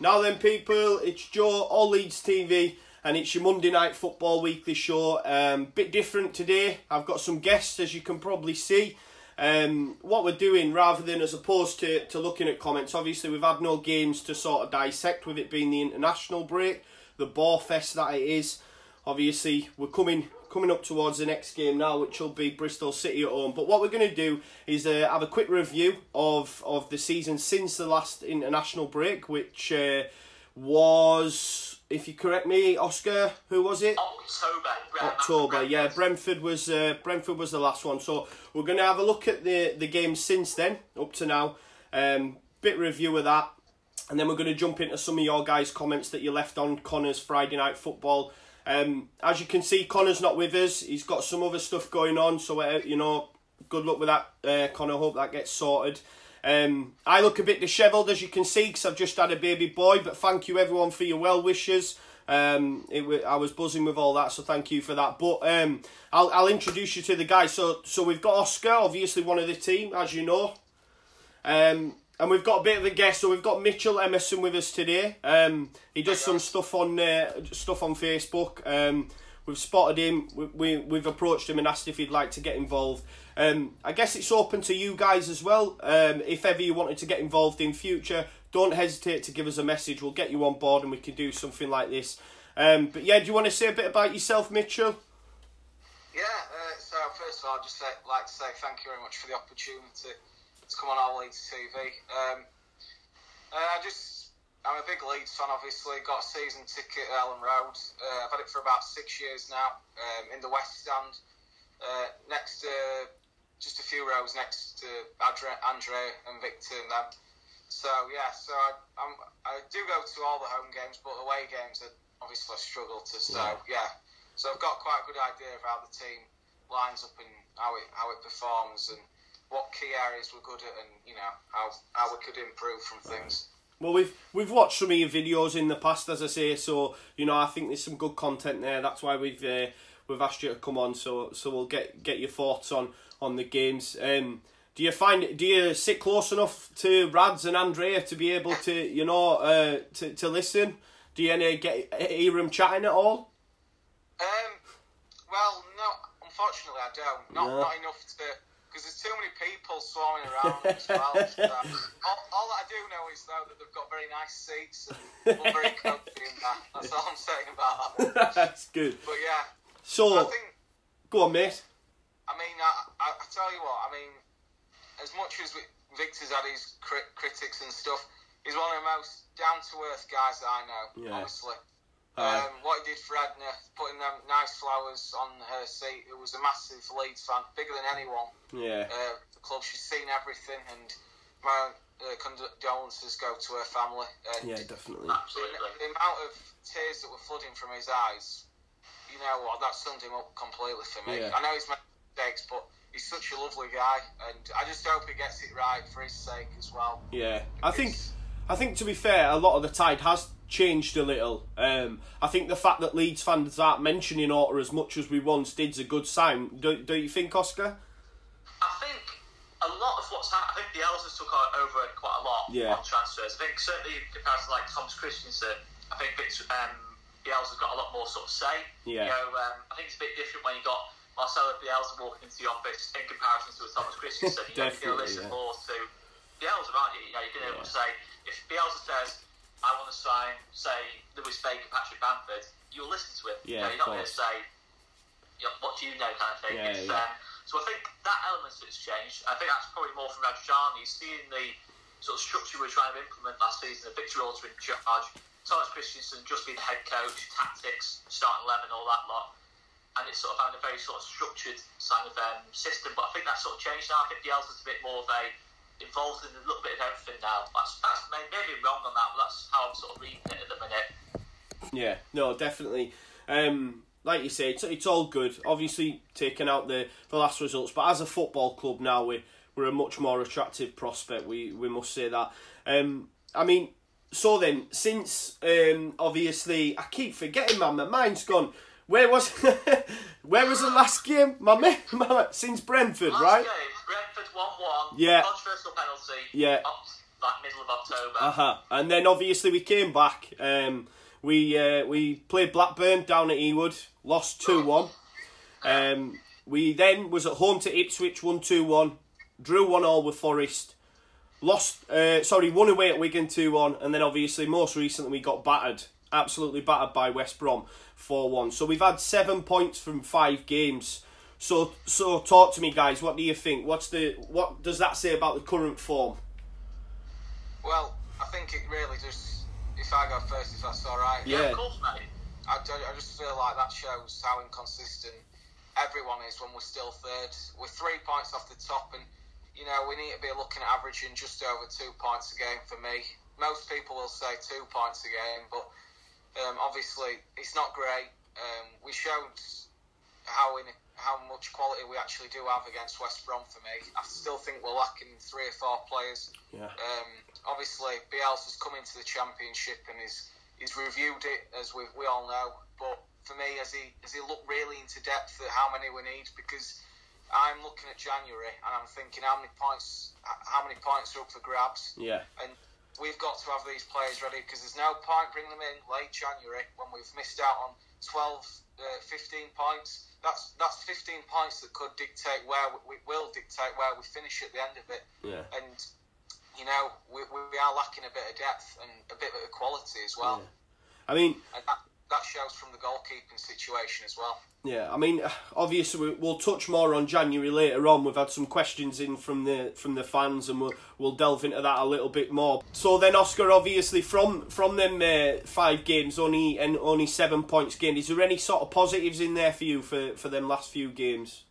Now then, people, it's Joe, all Leeds TV, and it's your Monday Night Football weekly show. Bit different today. I've got some guests, as you can probably see. What we're doing, rather than as opposed to looking at comments, obviously we've had no games to sort of dissect, with it being the international break, the bore fest that it is. Obviously, we're coming up towards the next game now, which will be Bristol City at home. But what we're going to do is have a quick review of the season since the last international break, which was, if you correct me, Oscar, who was it? October, yeah. Brentford was the last one. So we're going to have a look at the games since then, up to now. Bit review of that. And then we're going to jump into some of your guys' comments that you left on Conor's Friday Night Football. As you can see, Conor's not with us. He's got some other stuff going on, so you know, good luck with that, Conor. Hope that gets sorted. I look a bit dishevelled, as you can see, because I've just had a baby boy. But thank you everyone for your well wishes. I was buzzing with all that, so thank you for that. But I'll introduce you to the guys. So we've got Oscar, obviously one of the team, as you know. And we've got a bit of a guest, so we've got Mitchell Emerson with us today. He does some stuff on Facebook. We've spotted him, we've approached him and asked if he'd like to get involved. I guess it's open to you guys as well. If ever you wanted to get involved in future, don't hesitate to give us a message. We'll get you on board and we can do something like this. But yeah, do you want to say a bit about yourself, Mitchell? Yeah, so first of all, I'd just like to say thank you very much for the opportunity to come on our Leeds TV. I'm a big Leeds fan, obviously. Got a season ticket at Ellen Road. I've had it for about 6 years now, in the West Stand, next to, just a few rows next to Andre and Victor and them. So yeah, so I do go to all the home games, but away games are obviously I struggle to. So yeah, so I've got quite a good idea of how the team lines up and how it performs and what key areas we're good at, and you know how we could improve from things. Well, we've watched some of your videos in the past, as I say, so you know I think there's some good content there. That's why we've asked you to come on, so we'll get your thoughts on the games. Do you sit close enough to Rads and Andrea to be able to to listen? Do you hear them chatting at all? Well, no, unfortunately I don't. Not enough to. Because there's too many people swarming around as well. So, all that I do know is, though, that they've got very nice seats and we're very comfy in that. That's all I'm saying about that one. That's good. But yeah. So, I think, go on, mate. I mean, I tell you what, I mean, as much as Victor's had his critics and stuff, he's one of the most down-to-earth guys that I know, honestly. What he did for Edna, putting them nice flowers on her seat, it was a massive Leeds fan, bigger than anyone. Yeah. The club, she's seen everything, and my condolences go to her family. And yeah, definitely. Absolutely. The amount of tears that were flooding from his eyes, you know what, that summed him up completely for me. Yeah. I know he's made mistakes, but he's such a lovely guy, and I just hope he gets it right for his sake as well. Yeah, I think to be fair, a lot of the tide has changed a little. I think the fact that Leeds fans aren't mentioning Orta as much as we once did is a good sign. Do you think, Oscar? I think a lot of what's happened, I think the Elders took over quite a lot on transfers. I think certainly in comparison to like Thomas Christensen, I think the Elders have got a lot more sort of say. Yeah. You know, I think it's a bit different when you got Marcelo Bielsa walking into the office in comparison to Thomas Christensen. You're going to listen more to Bielsa, aren't you? You know, you're going to be able to say, if Bielsa says, I want to sign, say, Lewis Baker, Patrick Bamford, you'll listen to him. Yeah, you're not going to say, what do you know, kind of thing. So I think that element of it's changed. I think that's probably more from Rajani, seeing the sort of structure we were trying to implement last season, the Victor Orta in charge, Thomas Christensen just being the head coach, tactics, starting 11, all that lot. And it's sort of having a very sort of structured kind of system. But I think that's sort of changed now. I think Bielsa's a bit more of a involved in a little bit of everything now. That's maybe wrong on that, but that's how I'm sort of reading it at the minute. Yeah, no, definitely. Like you say, it's all good. Obviously, taking out the last results, but as a football club now, we're a much more attractive prospect. We must say that. I mean, so then since obviously I keep forgetting, man. My mind's gone. Where was the last game? Since Brentford, right? Last game, Brentford 1-1. Yeah. Controversial penalty. Yeah. like middle of October. And then obviously we came back. We played Blackburn down at Ewood, lost 2-1. We then was at home to Ipswich, won 2-1, drew 1-1 with Forest, won away at Wigan 2-1, and then obviously most recently we got absolutely battered by West Brom 4-1. So we've had 7 points from 5 games. So talk to me, guys. What do you think? What does that say about the current form? Well, I think it really just, if I go first, if that's all right. Yeah, of course, mate. I just feel like that shows how inconsistent everyone is when we're still third. We're 3 points off the top, and you know we need to be looking at averaging just over 2 points a game for me. Most people will say 2 points a game, but obviously it's not great. We showed how much quality we actually do have against West Brom for me. I still think we're lacking 3 or 4 players. Yeah. Obviously, Bielsa's come into the Championship and he's reviewed it, as we all know. But for me, has he looked really into depth at how many we need? Because I'm looking at January and I'm thinking how many points are up for grabs. Yeah. And we've got to have these players ready, because there's no point bringing them in late January when we've missed out on 12, 15 points. That's 15 points that could dictate where we finish at the end of it. Yeah. And you know, we are lacking a bit of depth and a bit of quality as well. Yeah. I mean, and that shows from the goalkeeping situation as well. Yeah, I mean, obviously we'll touch more on January later on. We've had some questions in from the fans, and we'll delve into that a little bit more. So then, Oscar, obviously from them 5 games, only 7 points gained. Is there any sort of positives in there for you for them last few games?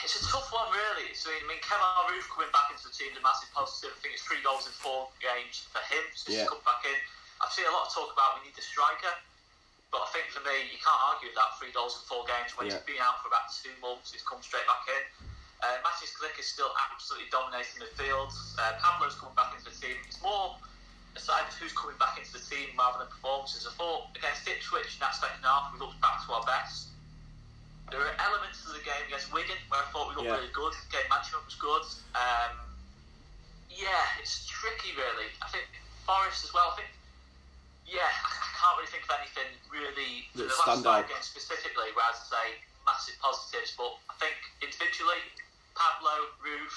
It's a tough one, really. So, I mean, Kemar Roof coming back into the team is a massive positive. I think it's 3 goals in 4 games for him since he's come back in. I've seen a lot of talk about we need a striker, but I think for me, you can't argue with that. 3 goals in 4 games when he's been out for about 2 months, he's come straight back in. Mattis Glick is still absolutely dominating the field. Pablo's coming back into the team. It's more a side of who's coming back into the team rather than performances. I thought against Ipswich in that second half, we looked back to our best. There were elements of the game against Wigan where I thought we looked really good. Game management was good. It's tricky, really. I think Forest as well. I can't really think of anything really for the last 5 games specifically where I'd say massive positives. But I think individually, Pablo, Roof,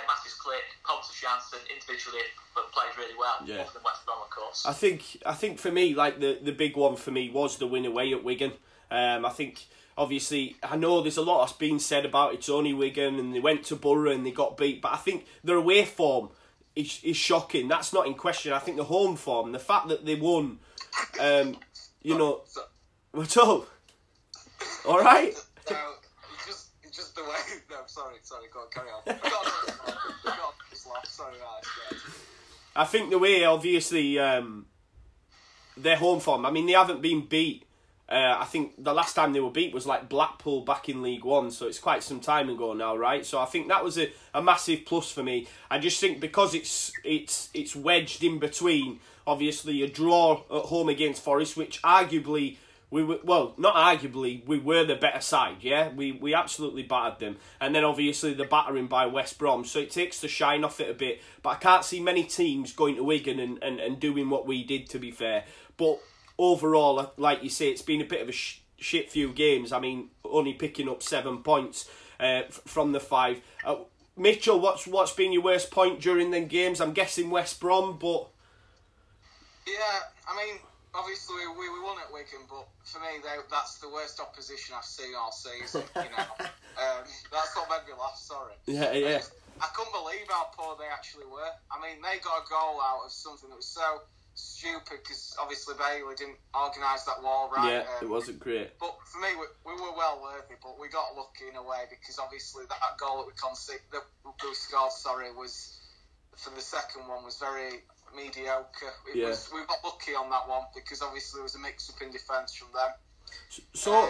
Mattis Glick, Pontus Janssen individually have played really well. Other than West Brom, of course. I think for me, like the big one for me was the win away at Wigan. I think. Obviously, I know there's a lot that's been said about it's only Wigan and they went to Borough and they got beat, but I think their away form is shocking. That's not in question. I think the home form, the fact that they won, what's up? All right? No, it's just the way. No, sorry, go on, carry on. I got this laugh. Sorry, right. I think the way, obviously, their home form. I mean, they haven't been beat. I think the last time they were beat was like Blackpool back in League One, so it's quite some time ago now, right? So I think that was a massive plus for me. I just think because it's wedged in between, obviously a draw at home against Forest, which arguably we were the better side, yeah? We absolutely battered them. And then obviously the battering by West Brom, so it takes the shine off it a bit. But I can't see many teams going to Wigan and doing what we did, to be fair. But overall, like you say, it's been a bit of a shit few games. I mean, only picking up 7 points from the 5. Mitchell, what's been your worst point during them games? I'm guessing West Brom, but... Yeah, I mean, obviously we won at Wigan, but for me, that's the worst opposition I've seen all season, you know. That's what made me laugh, sorry. Yeah. I couldn't believe how poor they actually were. I mean, they got a goal out of something that was so stupid, because obviously Bailey didn't organise that wall right. Yeah, it wasn't great. But for me, we were well worthy, but we got lucky in a way, because obviously that goal that we scored, was for the second one was very mediocre. We got lucky on that one, because obviously there was a mix-up in defence from them. So,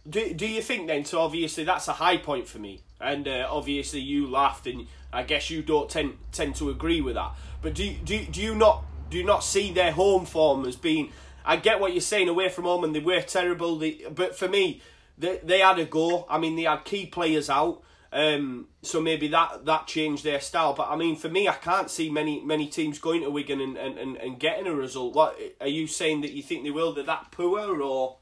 do you think then, so obviously that's a high point for me, and obviously you laughed, and I guess you don't tend to agree with that, but do you not see their home form as being... I get what you're saying, away from home, and they were terrible, but for me, they had a go. I mean, they had key players out. So maybe that changed their style. But I mean, for me, I can't see many teams going to Wigan and getting a result. What are you saying, that you think they will? They're that poor, or?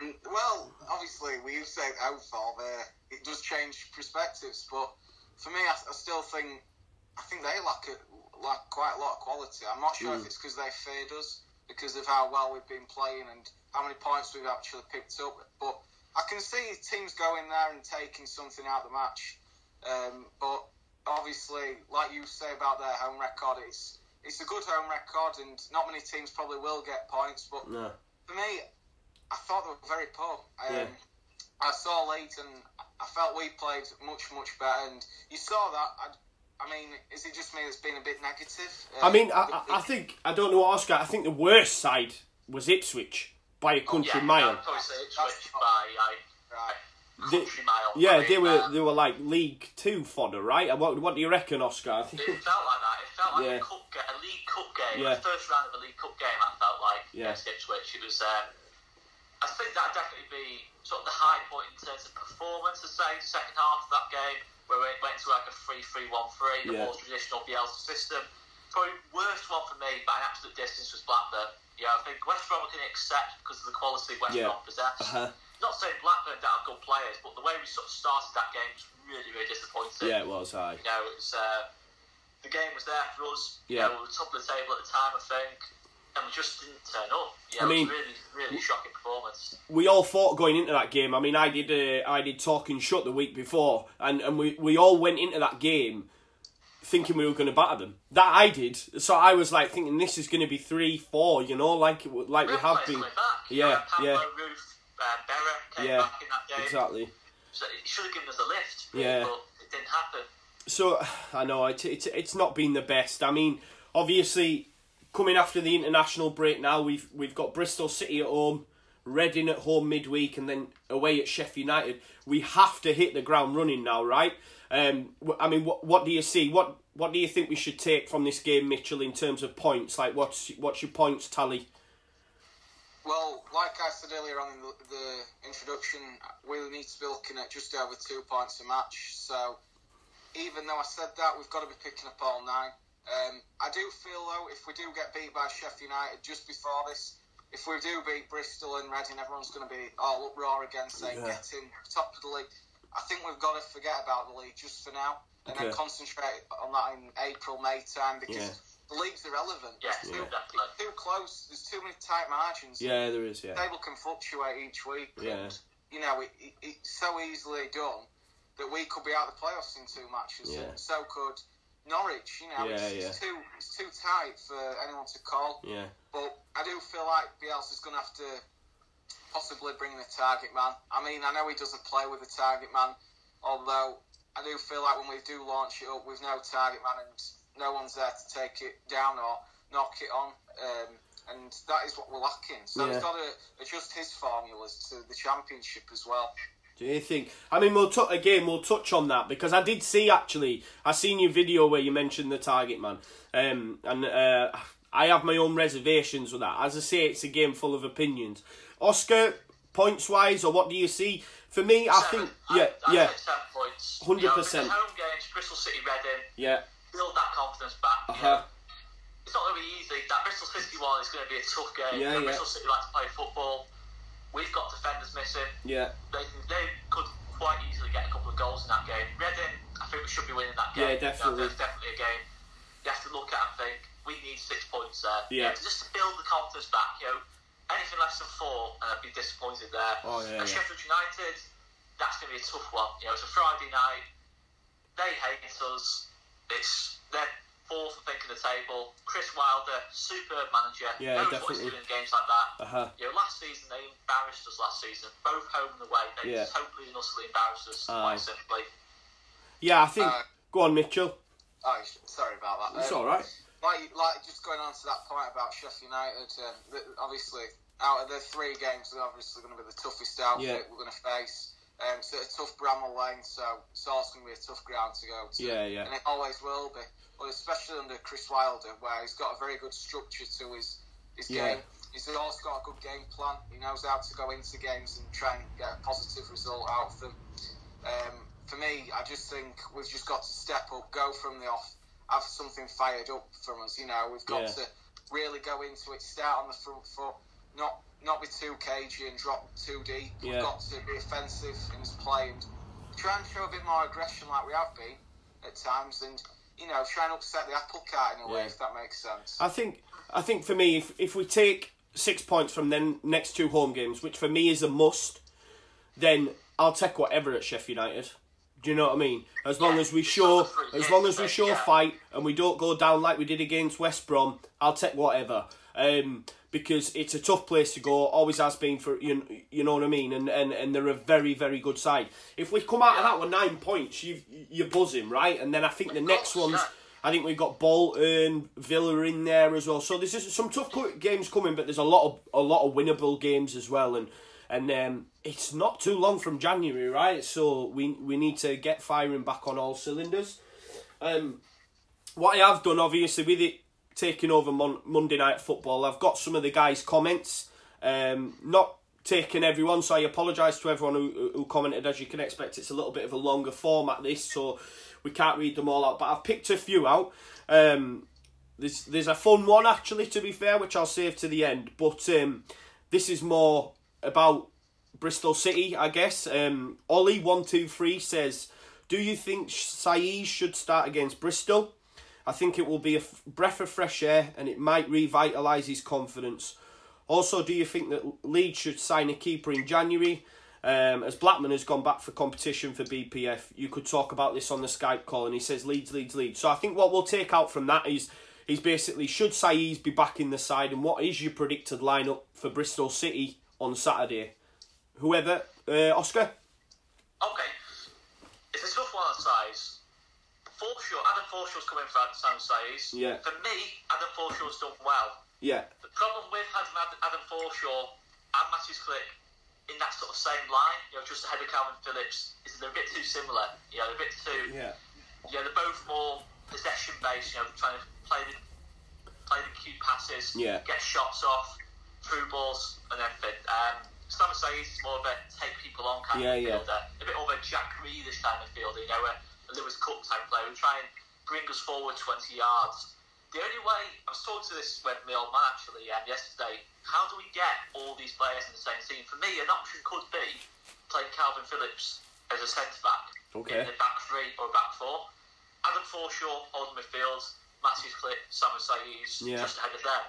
Well, obviously, we use say outfall there. It does change perspectives, but for me, I still think they lack quite a lot of quality. I'm not sure if it's because they feared us because of how well we've been playing and how many points we've actually picked up. But I can see teams going there and taking something out of the match. But obviously, like you say about their home record, it's a good home record, and not many teams probably will get points. But for me, I thought they were very poor. I saw Leeds, and I felt we played much better. And you saw that. I mean, is it just me that's been a bit negative? I mean, I think, I don't know, Oscar, I think the worst side was Ipswich by a country mile. I'd probably say Ipswich by country mile. Yeah, they were like League 2 fodder, right? What do you reckon, Oscar? I think it felt like that. It felt like a League Cup game. The first round of a League Cup game, I felt like, against Ipswich. It was, I think that'd definitely be sort of the high point in terms of performance, I'd say, second half of that game, where it went to like a 3-3-1-3, the more traditional Bielsa system. Probably worst one for me by an absolute distance was Blackburn. Yeah, I think West Brom we can accept because of the quality West Brom possessed. Not saying Blackburn don't have good players, but the way we sort of started that game was really disappointing. Yeah, it was. You know, it was the game was there for us. Yeah, we were top of the table at the time, I think, and we just didn't turn up. Yeah, I mean, it was really shocking performance. We all thought going into that game. I mean, I did Talking Shut the week before, and we all went into that game thinking we were going to batter them. That I did. So I was like thinking this is going to be 3-4, you know, like we have been. Yeah, Pablo, Ruth, Berra came back in that game. Exactly. So it should have given us a lift, really, but it didn't happen. So I know it's not been the best. I mean, obviously, coming after the international break now, we've got Bristol City at home, Reading at home midweek, and then away at Sheffield United. We have to hit the ground running now, right? I mean, what do you see? What do you think we should take from this game, Mitchell, in terms of points? Like, what's your points tally? Well, like I said earlier on in the introduction, we need to be looking at just over 2 points a match. So, even though I said that, we've got to be picking up all 9. I do feel, though, if we do get beat by Sheffield United just before this, if we do beat Bristol and Reading, everyone's going to be all uproar again, saying get in top of the league. I think we've got to forget about the league just for now and then concentrate on that in April, May time, because the league's irrelevant. It's too close. There's too many tight margins. Yeah, there is, The table can fluctuate each week. And, you know, it's so easily done that we could be out of the playoffs in 2 matches, and so could Norwich. You know, it's too tight for anyone to call. But I do feel like Bielsa's going to have to possibly bring the target man. I mean, I know he doesn't play with a target man, although I do feel like when we do launch it up with no target man and no one's there to take it down or knock it on, and that is what we're lacking. So he's got to adjust his formulas to the Championship as well. Do you think? I mean, we'll touch on that, because I did see, actually, I seen your video where you mentioned the target man, and I have my own reservations with that. As I say, it's a game full of opinions. Oscar, points-wise, or what do you see? For me, I think, I'd say 7 points. 100%. You know, the home games, Bristol City, Reading, build that confidence back. You know, it's not going to be easy. That Bristol City one is going to be a tough game. Bristol City like to play football. We've got defenders missing. They could quite easily get a couple of goals in that game. Reading, I think we should be winning that game. Yeah, definitely. It's definitely a game you have to look at and think, we need 6 points there. Just to build the confidence back, you know. Anything less than 4, and I'd be disappointed there. And Sheffield United, that's going to be a tough one. You know, it's a Friday night. They hate us. They're 4th, I think, in the table. Chris Wilder, superb manager. Knows what he's doing in games like that. You know, last season they embarrassed us. Both home and away, they totally and utterly embarrassed us. Quite simply. Yeah, I think. Go on, Mitchell. Oh, sorry about that. It's all right. Like just going on to that point about Sheffield United, obviously out of the 3 games, they're obviously going to be the toughest outfit we're going to face. It's a tough Bramall Lane, so it's also going to be a tough ground to go to. And it always will be. But especially under Chris Wilder, where he's got a very good structure to his game. He's also got a good game plan. He knows how to go into games and try and get a positive result out of them. for me, I just think we've just got to step up, go from the off, have something fired up from us. You know, we've got to really go into it, start on the front foot, not be too cagey and drop too deep. We've got to be offensive in this play and try and show a bit more aggression like we have been at times, and you know, try and upset the apple cart in a way, if that makes sense. I think for me, if we take 6 points from the next 2 home games, which for me is a must, then I'll take whatever at Sheffield United. Do you know what I mean? As long as we show fight and we don't go down like we did against West Brom, I'll take whatever. Because it's a tough place to go, always has been for you know what I mean, and they're a very, very good side. If we come out of that with 9 points, you're buzzing, right? And then I think the next ones, I think we've got Bolton, Villa in there as well. So there's just some tough games coming, but there's a lot of winnable games as well, and it's not too long from January, right? So we need to get firing back on all cylinders. What I have done, obviously, with it taking over Monday Night Football, I've got some of the guys' comments. Not taking everyone, so I apologise to everyone who commented. As you can expect, it's a little bit of a longer format, this, so we can't read them all out. But I've picked a few out. There's a fun one, actually, to be fair, which I'll save to the end. But this is more about Bristol City, I guess. Ollie123 says, do you think Saiz should start against Bristol? I think it will be a breath of fresh air and it might revitalise his confidence. Also, do you think that Leeds should sign a keeper in January? As Blackman has gone back for competition for BPF, you could talk about this on the Skype call, and he says Leeds. So I think what we'll take out from that is basically, should Saiz be back in the side, and what is your predicted lineup for Bristol City on Saturday? Whoever, Oscar? Okay. It's a tough one on Saiz. Adam Forshaw's coming for Sam Saiz. Yeah. For me, Adam Forshaw's done well. Yeah. The problem with Adam Forshaw and Matthews Click in that sort of same line, just ahead of Calvin Phillips, is they're a bit too similar. They're a bit too. Yeah. They're both more possession based. Trying to play the cute passes, get shots off, through balls, and everything. Sam Saiz is more of a take people on kind of fielder, a bit more of a Jack Reedish kind of fielder. A Lewis Cook type player who try and bring us forward 20 yards. The only way, I was talking to this with my old man actually yesterday, how do we get all these players in the same team? For me, an option could be playing Calvin Phillips as a centre-back in the back 3 or back 4. Adam Forshaw holding midfield, Matthews Clip, Sam Saiz just ahead of them.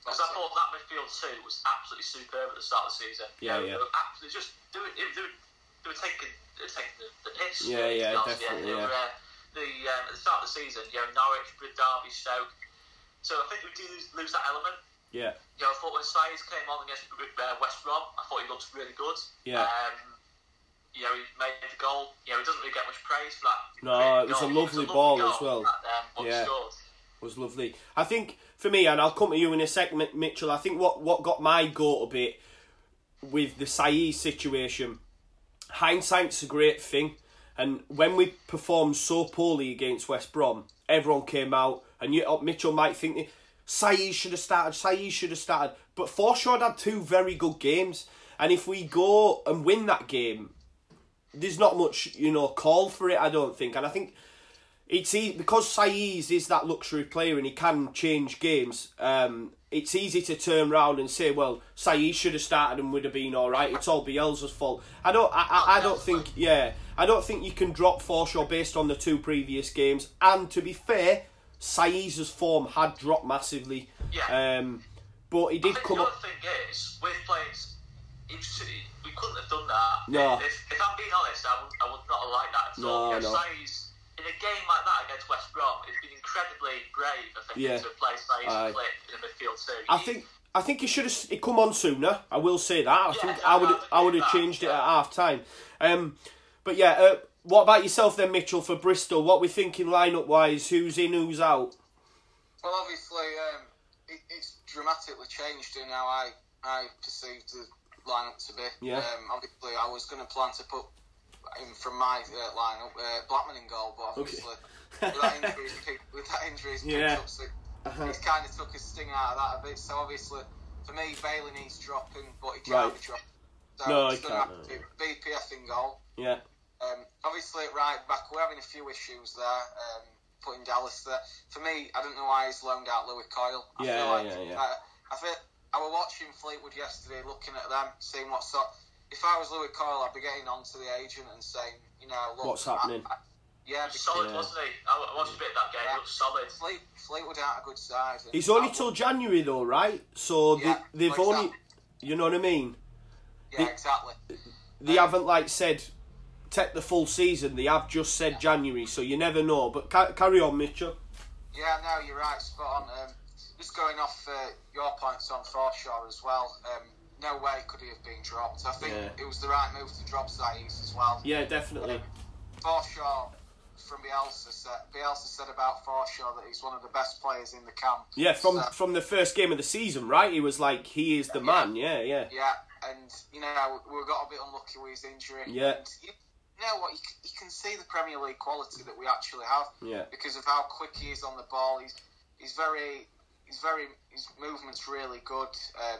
Because I thought that midfield 2 was absolutely superb at the start of the season. They were absolutely just doing it. They were taking the piss. Definitely. At the start of the season, Norwich, Derby, Stoke. So I think we do lose that element. Yeah. I thought when Saiz came on against West Brom, I thought he looked really good. Yeah. He made the goal. He doesn't really get much praise for that. No, it was a lovely ball as well. It was lovely. I think for me, and I'll come to you in a second, Mitchell. I think what got my goat a bit with the Saiz situation. Hindsight's a great thing, and when we performed so poorly against West Brom, everyone came out, and Mitchell might think Saiz should have started, but Forshaw had 2 very good games, and if we go and win that game, there's not much call for it, I don't think. And I think it's because Saiz is that luxury player and he can change games. It's easy to turn around and say, well, Saiz should have started and would have been all right. It's all Bielsa's fault. I don't think you can drop Forshaw based on the 2 previous games. And to be fair, Saiz's form had dropped massively. Yeah. But he did come up. The other thing is, with players, we couldn't have done that. No. If I'm being honest, I would not have liked that at all. No. Saiz, in a game like that against West Brom, it's been incredibly brave, I think, to play Saiz Clip in the midfield too. I think he should have come on sooner. I will say that. I would have changed it at half time. But what about yourself then, Mitchell, for Bristol? What we're thinking lineup wise? Who's in, who's out? Well, obviously, it's dramatically changed in how I perceived the lineup to be. Yeah. Obviously, I was going to plan to put him from my lineup, Blackman in goal, but obviously with that injury he's picked up, so he's kind of took a sting out of that a bit. So obviously for me, Bailey needs dropping, but he can't be dropped. So he's going to have to do BPF in goal. Yeah. Obviously, at right back, we're having a few issues there. Putting Dallas there. For me, I don't know why he's loaned out Louis Coyle. I feel I was watching Fleetwood yesterday, looking at them, seeing what sort. If I was Louis Coyle, I'd be getting on to the agent and saying, look, what's happening? Solid, wasn't he? I watched a bit of that game. It looked solid. Fleetwood aren't a good side. He's only till January though, right? So they've only, you know what I mean? Yeah, exactly. They haven't said take the full season. They have just said January, so you never know. But carry on, Mitchell. Yeah, no, you're right, spot on. Just going off your points on Forshaw as well. No way could he have been dropped. I think it was the right move to drop Saiz as well. Yeah, definitely. Forshaw from Bielsa said about Forshaw that he's one of the best players in the camp. Yeah, from the first game of the season, right? He was like, he is the man. Yeah. Yeah, and we got a bit unlucky with his injury. Yeah. And you know what? You can see the Premier League quality that we actually have. Yeah. Because of how quick he is on the ball. His movement's really good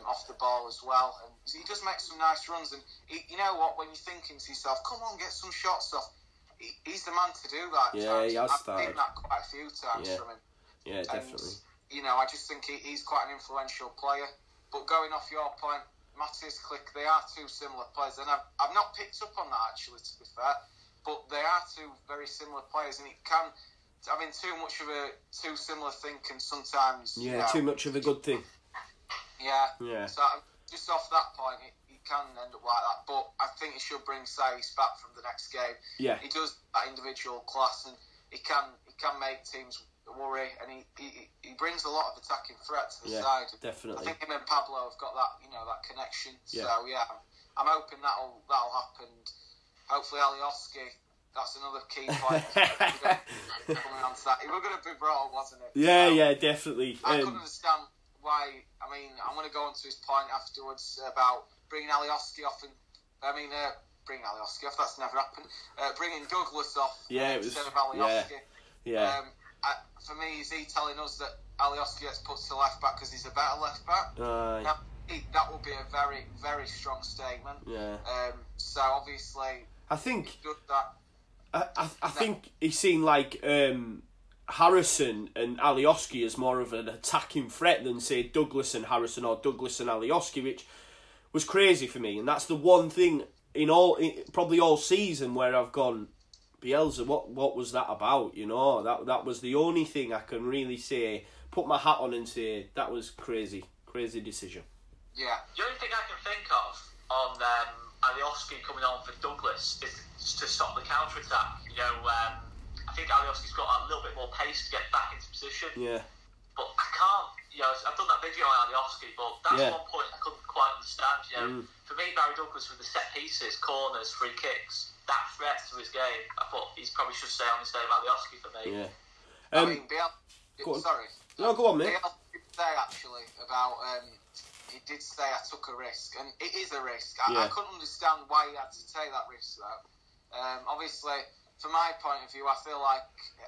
off the ball as well, and he does make some nice runs. And you know what? When you're thinking to yourself, "Come on, get some shots off," he's the man to do that. Yeah, he has started. I've seen that quite a few times from him. Yeah, definitely. And, I just think he's quite an influential player. But going off your point, Matthias Klick, they are two similar players, and I've not picked up on that actually, to be fair. But they are two very similar players, and it can. Having too much of a too similar thing can sometimes... too much of a good thing. Yeah. So just off that point, it can end up like that. But I think he should bring Saiz back from the next game. Yeah. He does that individual class, and he can make teams worry, and he brings a lot of attacking threat to the side. Definitely. I think him and Pablo have got that that connection. Yeah. So I'm hoping that'll happen. Hopefully Alioski. That's another key point. Coming on to that. He was going to be brought up, wasn't it? Yeah, definitely. I couldn't understand why. I mean, I'm going to go on to his point afterwards about bringing Alioski off. Bringing Alioski off, that's never happened. Bringing Douglas off instead of Alioski. Yeah. For me, is he telling us that Alioski gets put to left back because he's a better left back? That would be a very, very strong statement. Yeah. So obviously, I think he does that. I think he's seen Harrison and Alioski as more of an attacking threat than say Douglas and Harrison or Douglas and Alioski, which was crazy for me. And that's the one thing in probably all season where I've gone, Bielsa, what was that about? That was the only thing I can really say, put my hat on and say that was crazy decision. Yeah. The only thing I can think of on Alioski coming on for Douglas is to stop the counter-attack. I think Alioski's got a little bit more pace to get back into position. Yeah. But I can't, I've done that video on Alioski, but that's one point I couldn't quite understand. For me, Barry Douglas with the set pieces, corners, free kicks, that threat to his game, I thought he probably should stay on instead of Alioski for me. Yeah. Sorry. No, go on, mate. Bielsa did say actually about... he did say I took a risk, and it is a risk. I couldn't understand why he had to take that risk, though. Obviously, from my point of view, I feel like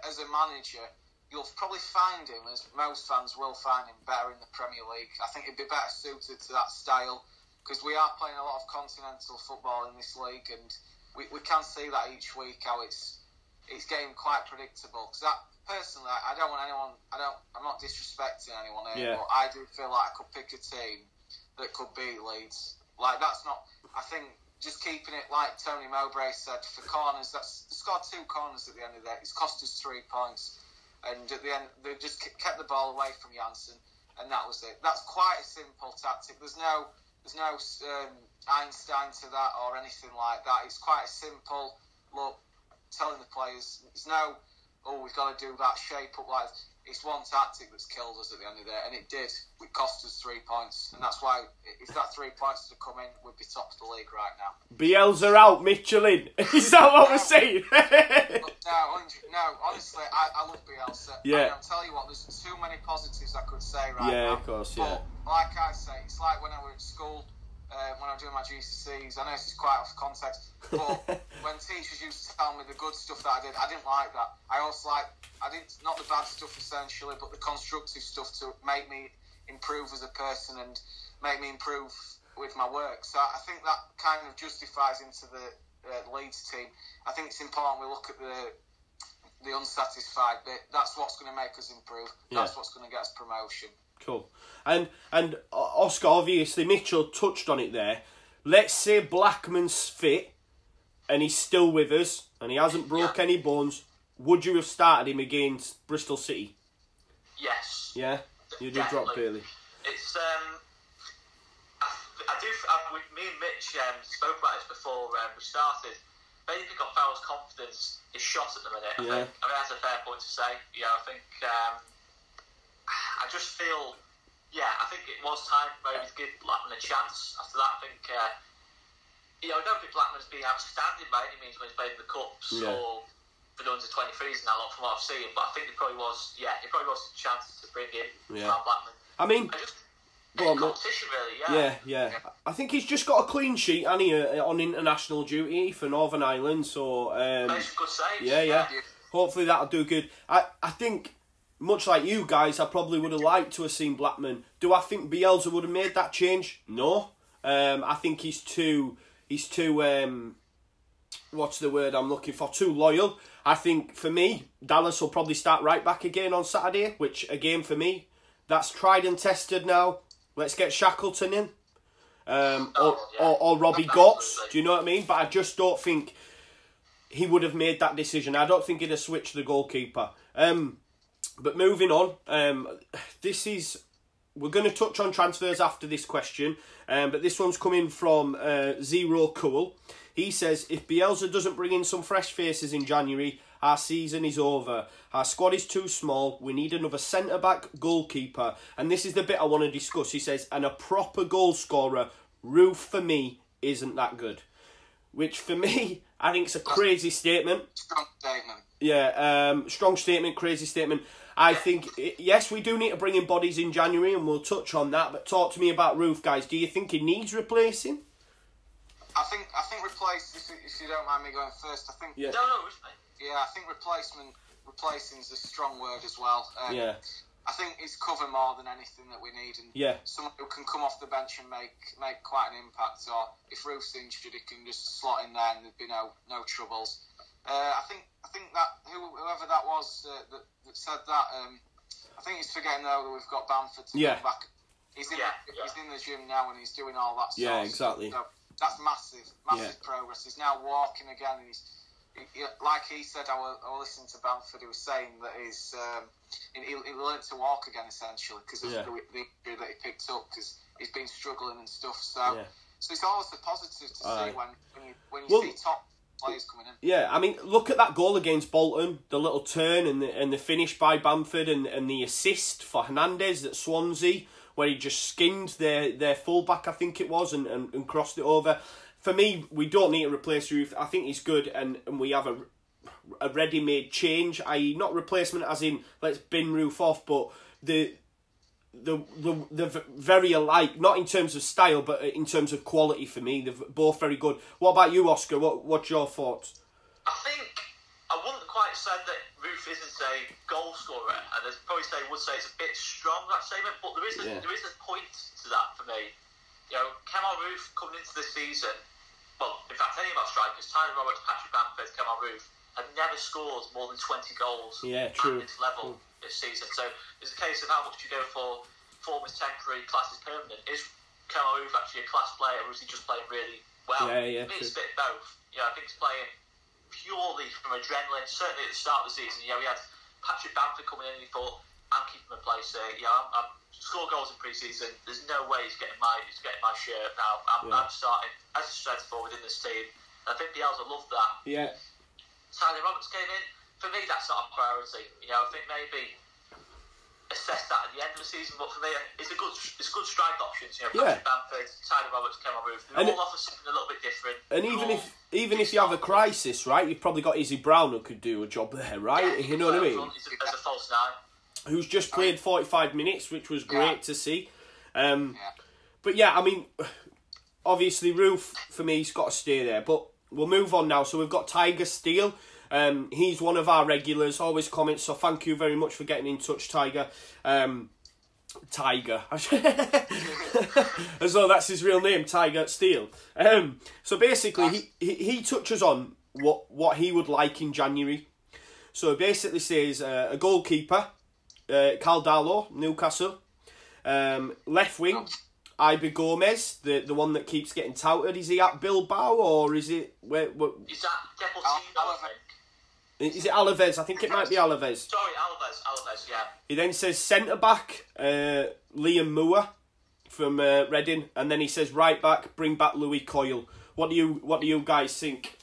as a manager, you'll probably find him, as most fans will find him, better in the Premier League. I think he'd be better suited to that style, because we are playing a lot of continental football in this league, and we can see that each week how it's getting quite predictable. Because personally, I don't want anyone. I'm not disrespecting anyone here, but I do feel like I could pick a team that could beat Leeds. That's not. I think just keeping it like Tony Mowbray said for corners. They scored 2 corners at the end of that. It's cost us 3 points, and at the end they just kept the ball away from Janssen, and that was it. That's quite a simple tactic. There's no Einstein to that or anything like that. It's quite a simple look. Telling the players, there's no. We've got to do that shape up like it's one tactic that's killed us at the end of the day, and it did. It cost us 3 points, and that's why if that 3 points had come in, we'd be top of the league right now. Bielsa out, Mitchell in. Is that what we're saying? No, honestly, I love Bielsa. Yeah. I'll tell you what, there's too many positives I could say right now. Yeah, of course, yeah. But like I say, it's like when I was at school. When I was doing my GCSEs, I know this is quite off context, but when teachers used to tell me the good stuff that I didn't like that. I also not the bad stuff essentially, but the constructive stuff to make me improve as a person and make me improve with my work. So I think that kind of justifies into the the Leeds team, I think it's important we look at the unsatisfied bit. That's what's going to make us improve. That's what's going to get us promotion. Cool. And Oscar, obviously, Mitchell touched on it there. Let's say Blackman's fit and he's still with us and he hasn't broke any bones. Would you have started him against Bristol City? Yes. Yeah? You did drop Bailey. It's... me and Mitch spoke about this before we started. Basically, got Farrell's confidence is shot at the minute. I think. I mean, that's a fair point to say. Yeah, I think. I just feel. Yeah, I think it was time maybe to give Blackman a chance. After that, I think. I don't think Blackman's been outstanding by any means when he's played in the cups or for the under-23s now, from what I've seen. But I think it probably was. Yeah, it probably was a chance to bring in Blackman. I mean. Competition, really, yeah. I think he's just got a clean sheet, and he on international duty for Northern Ireland. So makes some good saves. Yeah. Hopefully that'll do good. I think much like you guys, I probably would have liked to have seen Blackman. Do I think Bielsa would have made that change? No. I think he's too. What's the word I'm looking for? Too loyal. I think for me, Dallas will probably start right back again on Saturday, which again for me, that's tried and tested now. Let's get Shackleton in, or Robbie Gotts. Do you know what I mean? But I just don't think he would have made that decision. I don't think he'd have switched the goalkeeper. But moving on, we're going to touch on transfers after this question. But this one's coming from Zero Cool. He says, if Bielsa doesn't bring in some fresh faces in January, our season is over. Our squad is too small. We need another centre-back goalkeeper. And this is the bit I want to discuss. He says, and a proper goal scorer. Roof, for me, isn't that good. Which, for me, I think it's a crazy statement. Strong statement. Yeah, strong statement, crazy statement. I think, yes, we do need to bring in bodies in January, and we'll touch on that. But talk to me about Roof, guys. Do you think he needs replacing? I think replace, if you don't mind me going first, I think... Yeah, I think replacing is a strong word as well. I think it's cover more than anything that we need, and someone who can come off the bench and make quite an impact. Or if Roof's injured, he can just slot in there and there'd be no troubles. I think that whoever that was that said that, I think he's forgetting though that we've got Bamford to come back. He's in the gym now and he's doing all that stuff. Yeah, exactly. So that's massive progress. He's now walking again, and he, like he said, I was listening to Bamford, he was saying that he learned to walk again essentially because of the injury that he picked up, because he's been struggling and stuff. So it's always a positive to see when you see top players coming in. Yeah, I mean, look at that goal against Bolton, the little turn and the finish by Bamford, and the assist for Hernandez at Swansea, where he just skinned their fullback, I think it was, and crossed it over. For me, we don't need to replace Roof. I think he's good, and we have a ready-made change, i.e. not replacement as in let's bin Roof off, but the very alike, not in terms of style, but in terms of quality for me. They're both very good. What about you, Oscar? What's your thoughts? I think I wouldn't quite say that Roof isn't a goal scorer, and I'd probably would say it's a bit strong, that statement, but there is a point to that for me. You know, Kemal Roof coming into this season, well, in fact, any of our strikers, Tyler Roberts, Patrick Bamford, Kemal Roof, have never scored more than 20 goals at this level this season. So it's a case of how much you go for form is temporary, class is permanent. Is Kemal Roof actually a class player, or is he just playing really well? Yeah, for me, it's a bit of both. I think he's playing purely from adrenaline. Certainly at the start of the season, we had Patrick Bamford coming in and he thought, I'm keeping my place here. I'm score goals in pre-season. There's no way he's getting my shirt now. I'm starting as a strength forward in this team. And I think Bielsa loved that. Yeah. Tyler Roberts came in. For me, that's not a priority. I think maybe assess that at the end of the season. But for me, it's good strike options. Patrick Bamford, Tyler Roberts, Kemal Roof. They all offer something a little bit different. And even if you have a crisis, right, you've probably got Izzy Brown who could do a job there, right? Yeah, you know what I mean? As a false nine. Who's just played 45 minutes, which was great to see. But yeah, I mean, obviously Roof, for me, he's got to stay there. But we'll move on now. So we've got Tiger Steele. He's one of our regulars, always comments. So thank you very much for getting in touch, Tiger. Tiger. As though that's his real name, Tiger Steele. So basically, he touches on what he would like in January. So it basically says a goalkeeper, Caldalo, Newcastle. Left wing, Iber Gomez, the one that keeps getting touted. Is he at Bilbao or is it... Where is that Deportivo, I think? Is it Alaves? I think it might be Alaves. Sorry, Alaves, yeah. He then says centre-back, Liam Moore from Reading. And then he says right-back, bring back Louis Coyle. What do you guys think?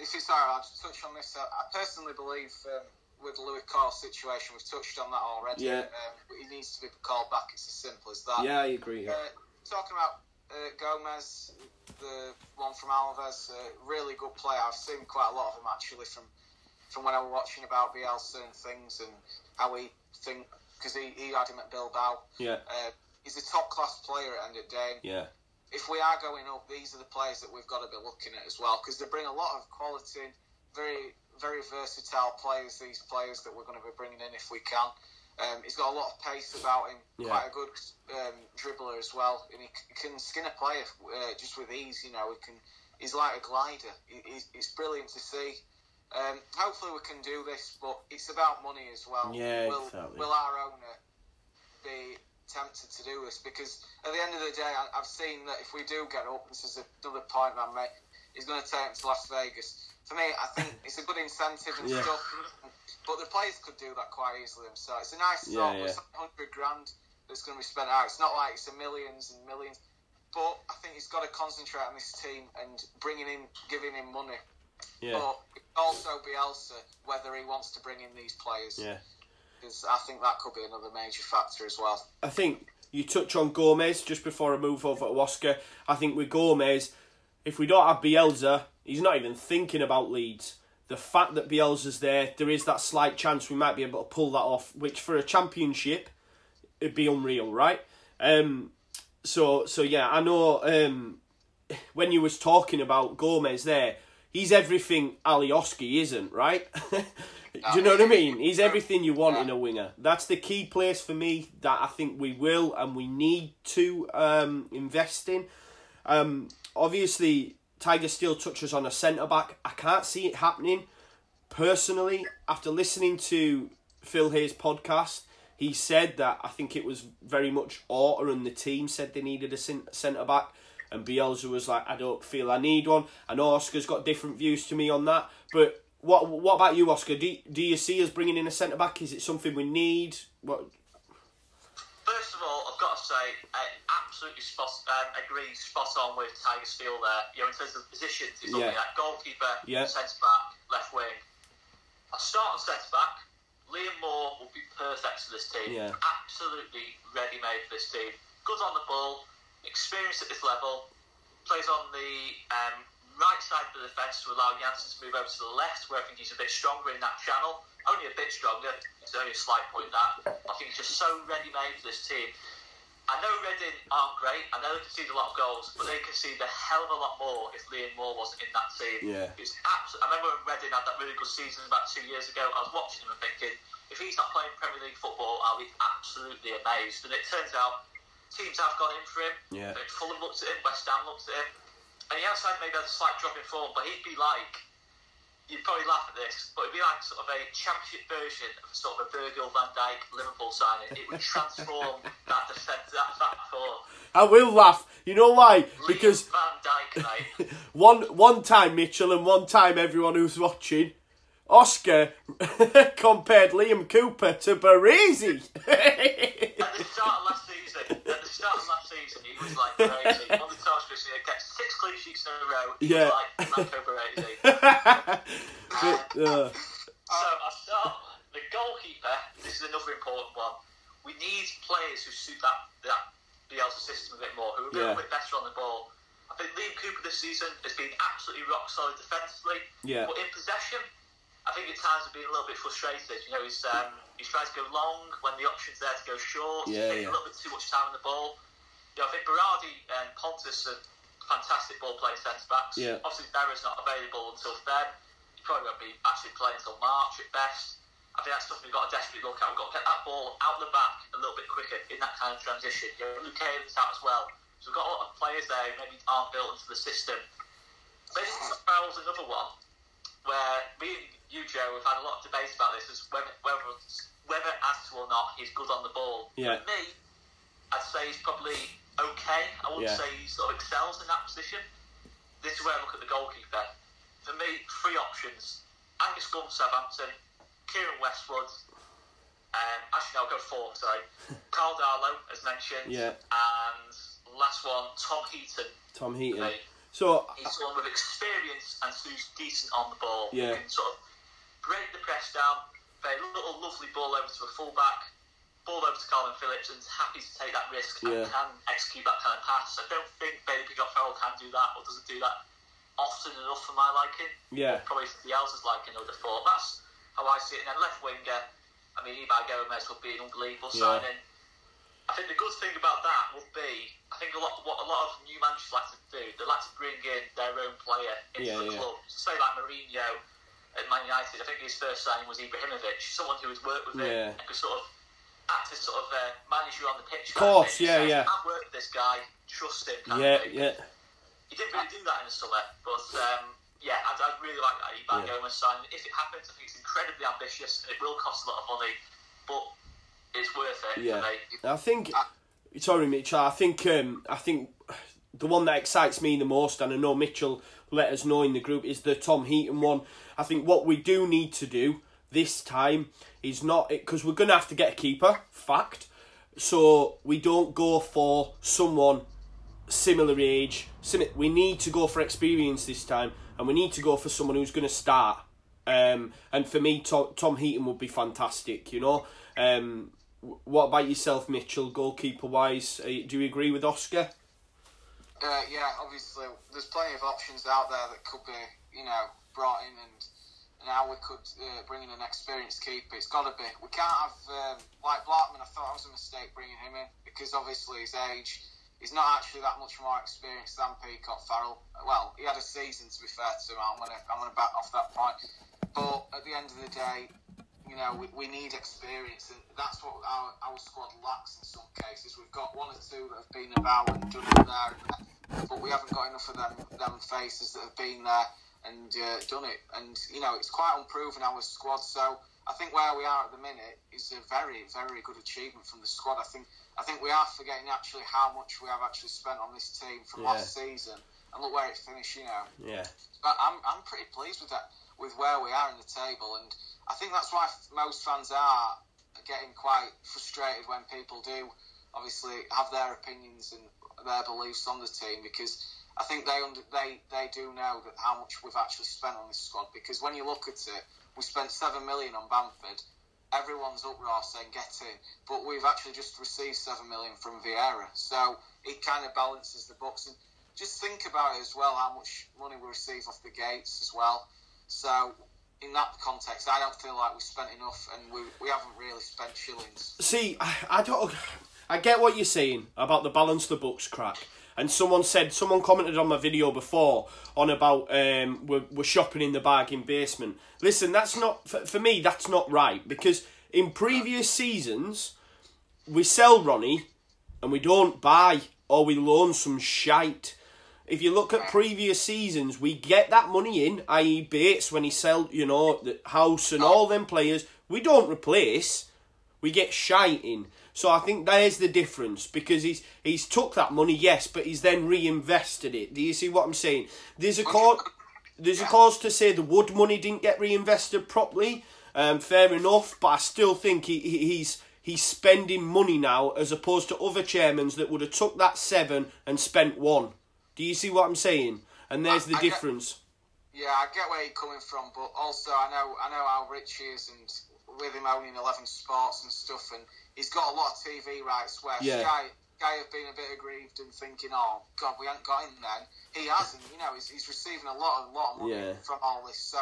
If it's alright, I'll just touch on this. I personally believe with Louis Coyle's situation, we've touched on that already. Yeah. He needs to be called back. It's as simple as that. Yeah, I agree. Yeah. Talking about Gomez, the one from Alaves, really good player. I've seen quite a lot of him actually from when I was watching about Bielsa and things and how he think, because he had him at Bilbao. Yeah. He's a top class player at the end of the day. Yeah. If we are going up, these are the players that we've got to be looking at as well, because they bring a lot of quality, very, very versatile players, these players that we're going to be bringing in if we can. He's got a lot of pace about him, quite a good dribbler as well, and he can skin a player just with ease, you know. He's like a glider. It's brilliant to see. Hopefully we can do this, but it's about money as well. Yeah, exactly. Will our owner be tempted to do this? Because at the end of the day, I've seen that if we do get up, this is another point I made, he's going to take him to Las Vegas. For me, I think it's a good incentive and stuff, but the players could do that quite easily themselves. It's a nice thought, but it's like $100,000 that's going to be spent out. It's not like it's a millions and millions, but I think he's got to concentrate on this team and giving him money. Yeah. But also Bielsa, whether he wants to bring in these players. Yeah. Because I think that could be another major factor as well. I think you touch on Gomez just before I move over to Oscar. I think with Gomez, if we don't have Bielsa, he's not even thinking about Leeds. The fact that Bielsa's there is that slight chance we might be able to pull that off, which for a championship, it'd be unreal, right? So yeah, I know when you was talking about Gomez there, he's everything Alioski isn't, right? Do you know what I mean? He's everything you want in a winger. That's the key place for me that I think we will and we need to invest in. Obviously, Tiger Steele touches on a centre-back. I can't see it happening. Personally, after listening to Phil Hayes' podcast, he said that I think it was very much Orta and the team said they needed a centre-back. And Bielsa was like, I don't feel I need one. I know Oscar's got different views to me on that. But what about you, Oscar? Do you see us bringing in a centre-back? Is it something we need? What? First of all, I've got to say, I absolutely agree spot on with Tiger Steele there. You know, in terms of positions, he's looking at goalkeeper, centre-back, left wing. I'll start on centre-back. Liam Moore will be perfect for this team. Yeah. Absolutely ready-made for this team. Good on the ball, experienced at this level, plays on the right side of the defence to allow Janssen to move over to the left, where I think he's a bit stronger in that channel. Only a bit stronger. It's only a slight point that. I think he's just so ready-made for this team. I know Reading aren't great. I know they concede a lot of goals, but they concede a hell of a lot more if Liam Moore wasn't in that team. Yeah. I remember when Reading had that really good season about 2 years ago. I was watching him and thinking, if he's not playing Premier League football, I'll be absolutely amazed. And it turns out teams have gone in for him. Yeah. Fulham looked at him, West Ham looked at him. And the outside maybe has a slight drop in form, but he'd be like, you'd probably laugh at this, but it'd be like sort of a championship version of sort of a Virgil van Dijk Liverpool signing. It would transform that defence, that four. I will laugh. You know why? Because Van Dijk, mate. one time, Mitchell, and one time everyone who's watching, Oscar compared Liam Cooper to Baresi. At the start of last season, he was like crazy. On the top position, he kept 6 clean sheets in a row. He was like Marco Baresi. So I'll start the goalkeeper. This is another important one. We need players who suit that Bielsa system a bit more, who are a little bit better on the ball. I think Liam Cooper this season has been absolutely rock solid defensively, but in possession, I think at times have been a little bit frustrated. You know, he's tried to go long when the option's there to go short. He's taking a little bit too much time on the ball. You know, I think Berardi and Pontus are fantastic ball-playing centre-backs. Yeah. Obviously, Berra's not available until Feb. He probably won't be actually playing until March at best. I think that's something we've got to desperately look at. We've got to get that ball out the back quicker in that kind of transition. You know, Luke Hayden's out as well. So we've got a lot of players there who maybe aren't built into the system. Basically, Farrell's another one where me and you, Joe, have had a lot of debate about this as whether as to or not he's good on the ball. Yeah. For me, I'd say he's probably okay. I wouldn't say he sort of excels in that position. This is where I look at the goalkeeper. For me, 3 options. Angus Gunn, Southampton, Kieran Westwood, actually no, I'll go 4, sorry. Carl Darlow, as mentioned, and last one, Tom Heaton. Tom Heaton. So he's someone with experience and who's decent on the ball. Yeah. He can sort of break the press down, play a little lovely ball over to a fullback, ball over to Calvin Phillips, and happy to take that risk and can execute that kind of pass. I don't think Bailey Pigott-Farrell can do that or doesn't do that often enough for my liking. Yeah. Probably somebody else's liking, I would have thought. That's how I see it. And then left winger, I mean, Ibai Gomez would be an unbelievable signing. I think the good thing about that would be, I think what a lot of new managers like to do, they like to bring in their own player into the club. So say like Mourinho at Man United, I think his first signing was Ibrahimovic, someone who has worked with him and could sort of act as sort of manager on the pitch. Of course, I've worked with this guy, trust him. He didn't really do that in the summer, but I'd really like that Ibai Gomez signing. If it happens, I think it's incredibly ambitious and it will cost a lot of money, but it's worth it. For me. I think. Sorry, Mitchell. I think the one that excites me the most, and I know Mitchell let us know in the group, is the Tom Heaton one. I think what we do need to do this time is not, because we're going to have to get a keeper, fact. So we don't go for someone similar age. We need to go for experience this time, and we need to go for someone who's going to start. And for me, Tom Heaton would be fantastic. You know. What about yourself, Mitchell, goalkeeper-wise? Do you agree with Oscar? Obviously, there's plenty of options out there that could be, brought in, and now we could bring in an experienced keeper. It's got to be. We can't have, like Blackman, I thought it was a mistake bringing him in, because obviously his age, he's not actually that much more experienced than Pigott-Farrell. Well, he had a season, to be fair to him. I'm gonna back off that point. But at the end of the day, we need experience, and that's what our squad lacks in some cases. We've got 1 or 2 that have been about and done it there, but we haven't got enough of them faces that have been there and done it. And it's quite unproven, our squad. So I think where we are at the minute is a very, very good achievement from the squad. I think we are forgetting actually how much we have actually spent on this team from last season, and look where it finished. But I'm pretty pleased with that, with where we are in the table, and I think that's why most fans are getting quite frustrated when people do obviously have their opinions and their beliefs on the team, because I think they do know that how much we've actually spent on this squad. Because when you look at it, we spent 7 million on Bamford. Everyone's uproar saying get in, but we've actually just received 7 million from Vieira, so it kind of balances the books. And just think about it as well, how much money we receive off the gates as well. So in that context, I don't feel like we spent enough, and we haven't really spent shillings. See, I get what you're saying about the balance the books crack. And someone commented on my video before on about we're shopping in the bargain basement. Listen, that's not, for me, that's not right, because in previous seasons we sell Ronnie and we don't buy, or we loan some shite. If you look at previous seasons, we get that money in, i.e. Bates, when he sell, the House and all them players. We don't replace, we get shite in. So I think there's the difference, because he's took that money, yes, but he's then reinvested it. Do you see what I'm saying? There's a cause to say the Wood money didn't get reinvested properly. Fair enough, but I still think he's spending money now, as opposed to other chairmen that would have took that 7 and spent 1. Do you see what I'm saying? And there's the difference. I get where you're coming from, but also I know how rich he is, and with him owning 11 Sports and stuff, and he's got a lot of TV rights where Sky have been a bit aggrieved and thinking, oh God, we haven't got him then. He hasn't, he's receiving a lot of money from all this. So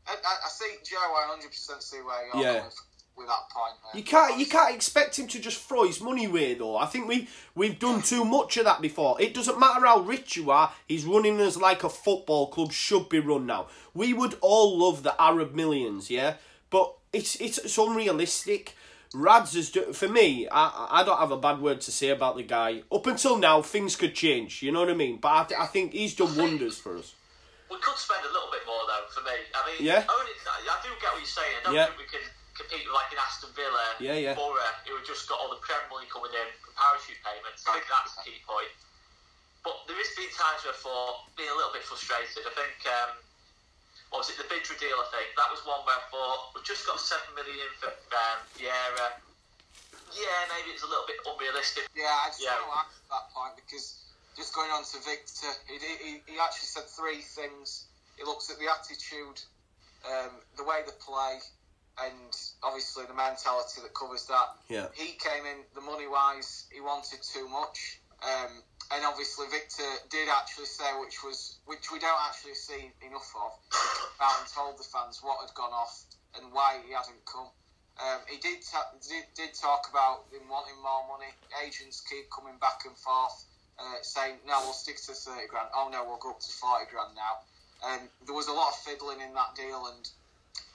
I see, Joe, I 100% see where you're going with that point. You can't expect him to just throw his money away, though. I think we've done too much of that before. It doesn't matter how rich you are, he's running us like a football club should be run now. We would all love the Arab millions, yeah? But it's unrealistic. Rads is for me. I don't have a bad word to say about the guy. Up until now, things could change. You know what I mean? But I think he's done wonders for us. We could spend a little bit more though. For me, I mean, yeah. I do get what you're saying. I don't think we can compete with like an Aston Villa, Borough, who have just got all the Premier money coming in from parachute payments. I think that's the key point. But there has been times where I thought, being a little bit frustrated. I think, what was it, the Vidra deal, I think? That was one where I thought, we've just got 7 million for Vieira. Yeah, maybe it's a little bit unrealistic. Yeah, I just want to ask that point, because just going on to Victor, he actually said 3 things. He looks at the attitude, the way they play, and obviously the mentality that covers that. Yeah. He came in, the money-wise, he wanted too much. And obviously Victor did actually say, which we don't actually see enough of, out and told the fans what had gone off and why he hadn't come. He did talk about him wanting more money. Agents keep coming back and forth, saying, no, we'll stick to 30 grand. Oh no, we'll go up to 40 grand now. There was a lot of fiddling in that deal, and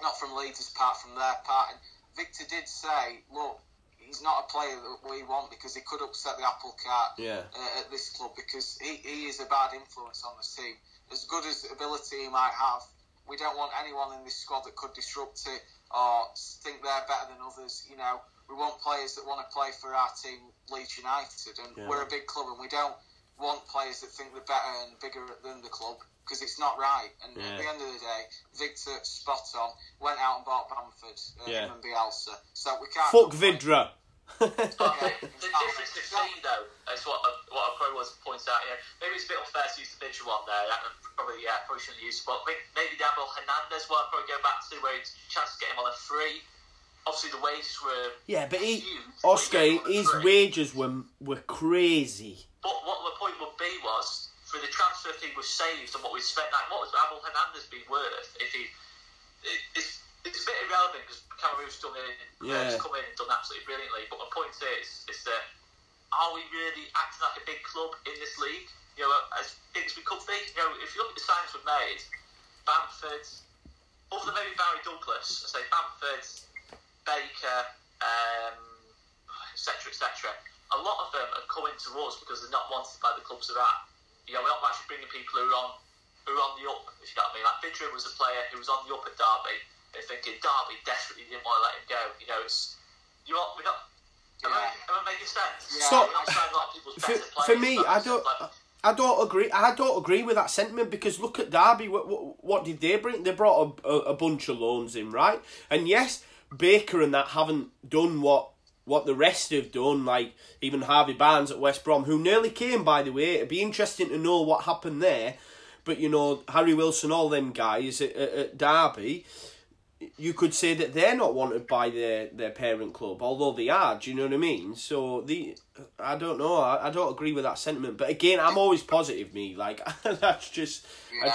not from Leeds' part, from their part. And Victor did say, look, he's not a player that we want, because he could upset the apple cart at this club, because he is a bad influence on the team. As good as ability he might have, we don't want anyone in this squad that could disrupt it or think they're better than others. You know, we want players that want to play for our team, Leeds United, and we're a big club, and we don't want players that think they're better and bigger than the club, because it's not right. And at the end of the day, Victor, spot on, went out and bought Bamford, him and Bielsa. So we can't... Fuck Vidra. The difference to see, though, is what I probably was to point out. Maybe it's a bit unfair to use the Vidra one there. Probably shouldn't use. But maybe Gabriel Hernandez, one I'll probably go back to, where it's a chance to get him on a free. Obviously, the wages were huge. Oscar, his wages were crazy. But what the point would be was, for the transfer fee was saved and what we spent, like, what was Gabriel Hernandez be worth if he... It's a bit irrelevant, because Cameroon's come in and done absolutely brilliantly. But my point is that, are we really acting like a big club in this league? You know, as big as we could be. You know, if you look at the signings we've made, Bamford, other than maybe Barry Douglas, I say Bamford, Baker, etc., etc. A lot of them are coming to us because they're not wanted by the clubs they're at. You know, we're not actually bringing people who are on the up, if you get what I mean. Like Vidra was a player who was on the up at Derby. They're thinking Derby desperately didn't want to let him go. You know, we're not. Am I making sense? Yeah. So, for me, I don't agree. I don't agree with that sentiment, because look at Derby. What did they bring? They brought a bunch of loans in, right? And yes, Baker and that haven't done what the rest have done. Like even Harvey Barnes at West Brom, who nearly came, by the way. It'd be interesting to know what happened there. But you know, Harry Wilson, all them guys at Derby, you could say that they're not wanted by their parent club, although they are. Do you know what I mean? So I don't know. I don't agree with that sentiment. But again, I'm always positive. Me, like that's just. Well,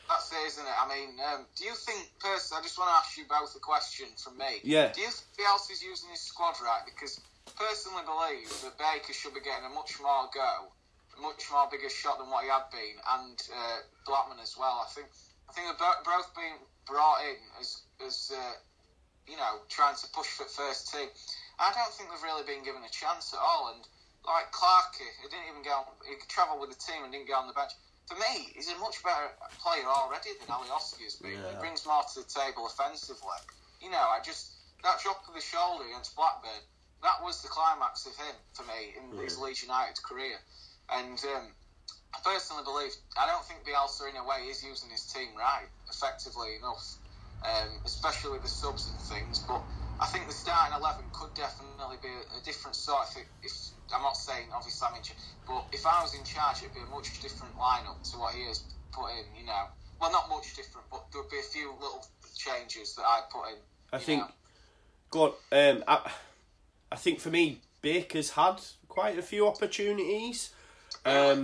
that's it, isn't it? I mean, do you think, personally? I just want to ask you both a question from me. Yeah. Do you think Bielsa's using his squad right? Because personally, believe that Baker should be getting a much more go, a much more bigger shot than what he had been, and Blackman as well. I think they're both being brought in as you know, trying to push for first team. I don't think they've really been given a chance at all. And like Clarkey, he didn't even he travelled with the team and didn't get on the bench. For me, he's a much better player already than Ali Oski has been. He brings more to the table offensively. You know, that drop of the shoulder against Blackburn, that was the climax of him for me in his Leeds United career. And I personally believe, I don't think Bielsa in a way is using his team right, effectively enough. Especially with the subs and things, but I think the starting 11 could definitely be a different sort. If I'm not saying obviously I'm in charge, but if I was in charge, it'd be a much different lineup to what he has put in. You know, well, not much different, but there'd be a few little changes that I'd put in. I think. God, I think for me, Baker's had quite a few opportunities. I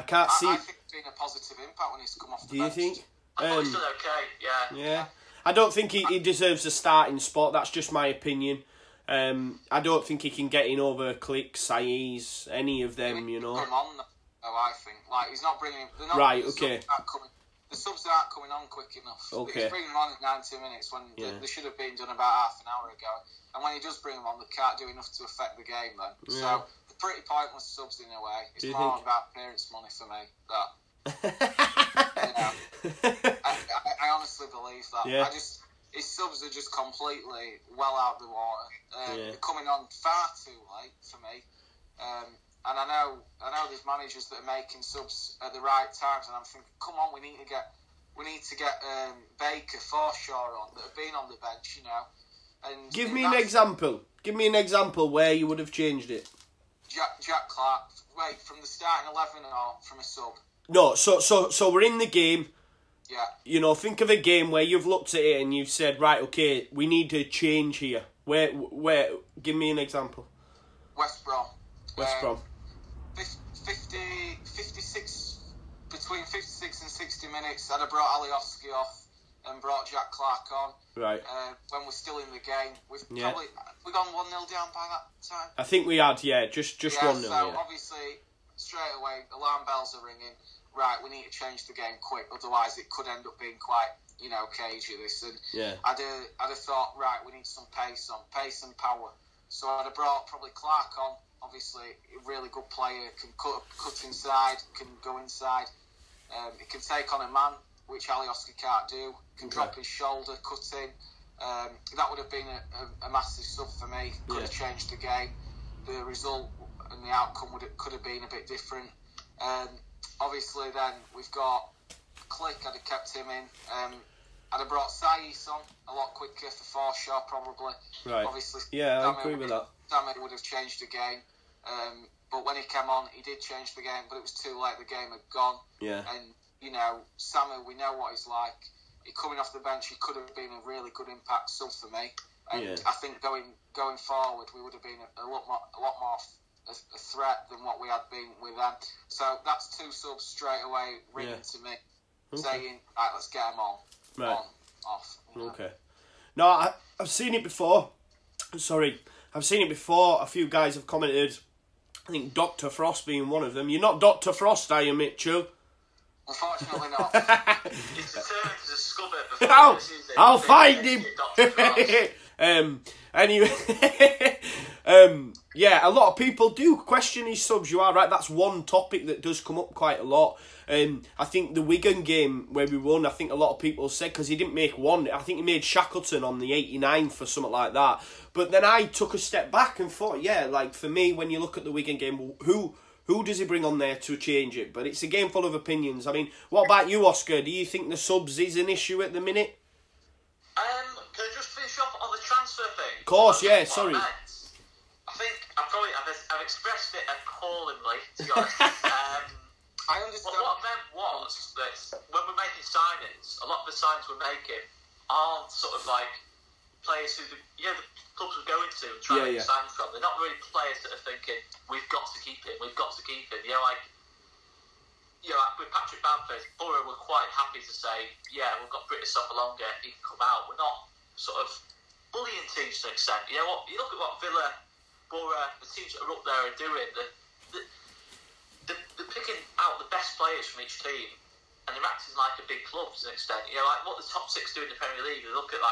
can't see. I think it's been a positive impact when he's come off the bench. Do you think? I thought he's still okay, yeah. I don't think he deserves a starting spot. That's just my opinion. I don't think he can get in over Click, Saiz, any of them, you know. Put him on, though, I think. Like, he's not bringing... They're not right, okay. the subs aren't coming on quick enough. Okay. He's bringing them on at 90 minutes when they should have been done about half an hour ago. And when he does bring them on, they can't do enough to affect the game then. Yeah. So, they're pretty pointless subs in a way. It's more about parents' money for me. That, I honestly believe that. Yeah. His subs are just completely well out the water. They're coming on far too late for me. And I know there's managers that are making subs at the right times, and I'm thinking, come on, we need to get Baker, Forshaw on that have been on the bench, And give me an example. Give me an example where you would have changed it. Jack Clark. Wait, from the starting 11 or from a sub? No, so we're in the game. Yeah. Think of a game where you've looked at it and you've said, right, okay, we need to change here. Where? Give me an example. West Brom. West Brom. 56, between 56 and 60 minutes, I'd have brought Alioski off and brought Jack Clark on. Right. When we're still in the game. We've gone 1-0 down by that time. I think we had, just 1-0. So obviously, straight away, alarm bells are ringing. Right, we need to change the game quick, otherwise it could end up being quite, cagey, this. And I'd have thought, right, we need some pace and power. So I'd have brought probably Clark on. Obviously, a really good player, can cut inside, can go inside. He can take on a man, which Alioski can't do. Can drop his shoulder, cut in. That would have been a massive sub for me. Could have changed the game. The result and the outcome could have been a bit different. Obviously, then we've got Click. I'd have kept him in. I'd have brought Saïs on a lot quicker for Forshaw, probably. Right. Obviously, I agree with that. Sammy would have changed the game. But when he came on, he did change the game, but it was too late. The game had gone. Yeah. And, Sammy, we know what he's like. He coming off the bench, he could have been a really good impact sub for me. And I think going forward, we would have been a lot more a threat than what we had been with them. So that's 2 subs straight away ringing to me, saying, right, let's get them on. Right. On, off. Okay. No, I've seen it before. Sorry. I've seen it before. A few guys have commented, I think Dr. Frost being one of them. You're not Dr. Frost, are you, Mitchell? Unfortunately not. He's determined to discover it before I'll find him. Anyway, a lot of people do question his subs. You are right. That's one topic that does come up quite a lot. I think the Wigan game where we won, I think a lot of people said, because he didn't make one, I think he made Shackleton on the 89th or something like that. But then I took a step back and thought, for me, when you look at the Wigan game, who does he bring on there to change it? But it's a game full of opinions. I mean, what about you, Oscar? Do you think the subs is an issue at the minute? Can I just finish off on the transfer thing? Of course, sorry. I think I've expressed it appallingly, to be honest. I understand. What I meant was that when we're making signings, a lot of the signings we're making aren't sort of like players who the clubs we're going to and trying to sign from. They're not really players that are thinking, we've got to keep him. With Patrick Bamford, Borough were quite happy to say, we've got British Sokolonga, he can come out. We're not sort of bullying teams to an extent. You look at what Villa, Borough, the teams that are up there are doing. They're picking out the best players from each team, and they're acting like a big club to an extent. Like what the top 6 do in the Premier League. They look at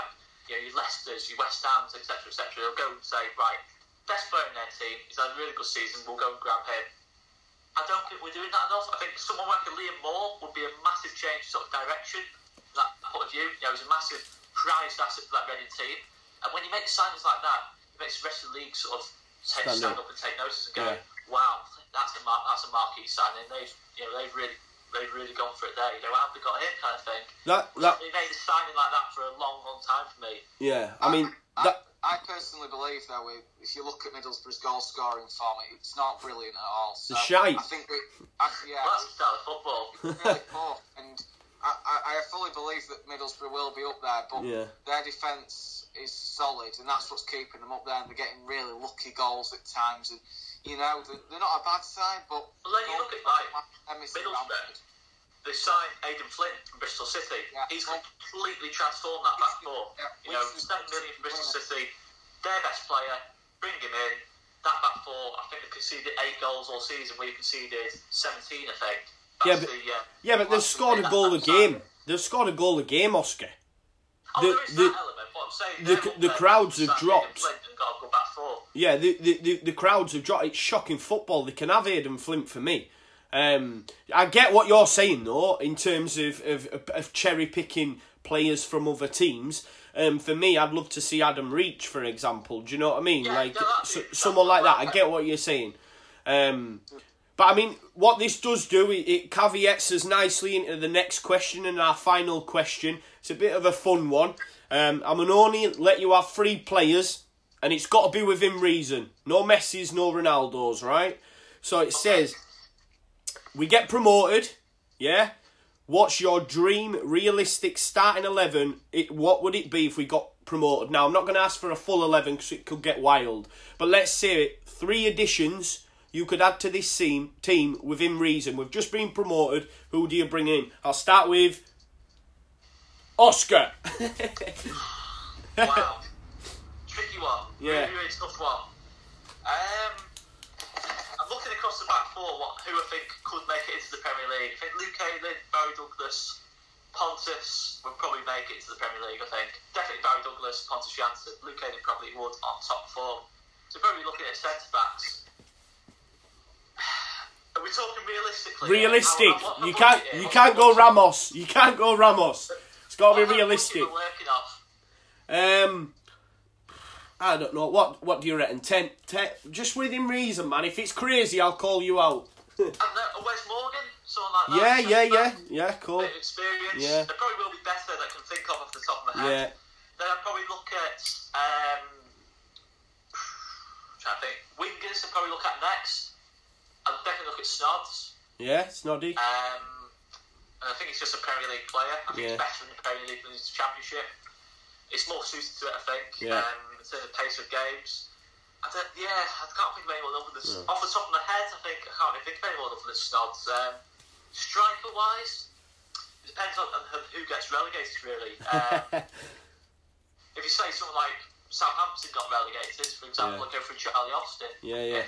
your Leicesters, your West Hams, etc., etc. They'll go and say, right, best player in their team, he's had a really good season, we'll go and grab him. I don't think we're doing that enough. I think someone like Liam Moore would be a massive change sort of direction from that point of view. He's a massive prized asset for that Reading team. And when you make signings like that, it makes the rest of the league sort of stand up and take notice and go, wow, that's a marquee signing. They've really gone for it there. How have they got him, kind of thing. They made a signing like that for a long, long time for me. Yeah, I mean, I personally believe, though, if you look at Middlesbrough's goal scoring form, it's not brilliant at all. So the shite. I think that's the style of football. It's really poor, and I fully believe that Middlesbrough will be up there, but their defence is solid, and that's what's keeping them up there. And they're getting really lucky goals at times, and they're not a bad side. But then you look at Middlesbrough. They signed Aidan Flint from Bristol City. Yeah. He's completely transformed that back four. Yeah. 7 million from Bristol City, their best player, bring him in. That back four, I think they conceded 8 goals all season. We conceded 17, I think. But they've scored a goal a game. They've scored a goal a game, Oscar. There is that element, but I'm saying the crowds have dropped. Got to go back for. Yeah, the crowds have dropped. It's shocking football. They can have Aidan Flint for me. I get what you're saying though, in terms of cherry picking players from other teams. For me, I'd love to see Adam Reach, for example. Do you know what I mean? Someone like that. I get what you're saying. But I mean, what this does do, it caveats us nicely into the next question and our final question. It's a bit of a fun one. I'm going to only let you have 3 players, and it's got to be within reason. No Messi's, no Ronaldo's, right? So it says, we get promoted, yeah? What's your dream, realistic starting 11? What would it be if we got promoted? Now, I'm not going to ask for a full 11 because it could get wild. But let's say 3 additions you could add to this team within reason. We've just been promoted. Who do you bring in? I'll start with Oscar. Wow. Tricky one. Yeah. Really tough one. I'm looking across the back 4, who I think could make it into the Premier League. I think Luke Ayling, Barry Douglas, Pontus would probably make it into the Premier League, I think. Definitely Barry Douglas, Pontus Janssen. Luke Ayling probably would on top 4. So probably looking at centre-backs. Are we talking realistically? Realistic. You can't go Ramos. You can't go Ramos. It's got to be realistic. I don't know. What do you reckon? 10? Just within reason, man. If it's crazy, I'll call you out. And Wes Morgan, someone like that. Yeah, cool. Bit of experience. Yeah. There probably will be better that I can think of off the top of my head. Yeah. Then I'd probably look at trying to think. Wingers I'd probably look at next. I'd definitely look at Snods. Yeah, Snoddy. And I think he's just a Premier League player. I think he's better in the Premier League than his Championship. It's more suited to it, I think. Yeah. In terms of pace of games. I can't think of anyone other than off the top of my head. I can't really think of anyone other than Snods. Striker wise, it depends on who gets relegated, really. If you say someone like Southampton got relegated, for example, I'd go for Charlie Austin. Yeah.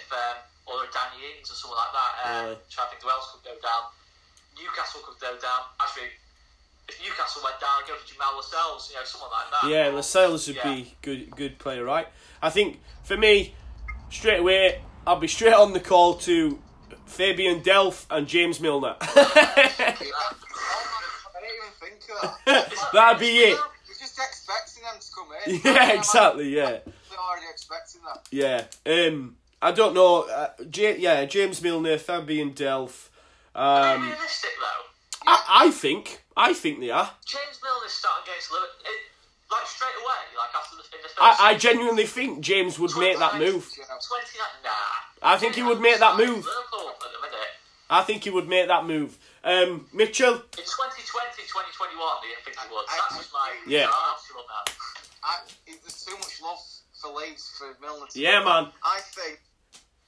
Or Danny Ings or someone like that. Trying to think who else could go down. Newcastle could go down. Actually, if Newcastle went down, I'd go for Jamal Lascelles, someone like that. Yeah, Lascelles would be good player, right? I think, for me, straight away, I'll be straight on the call to Fabian Delph and James Milner. I didn't even think of that. That'd be it. We're just expecting them to come in. Yeah, exactly, yeah. We're already expecting that. Yeah. I don't know. James Milner, Fabian Delph. Are they realistic, though? I think they are. James Milner's starting against Liverpool, straight away, after the first. I genuinely think James would make that move. 29? Nah. I think he would make that move. Liverpool at the minute. I think he would make that move. Mitchell? In 2020, 2021, I think he would. That's just my answer on that. There's too much love for Leeds, for Milner. Yeah, man. I think,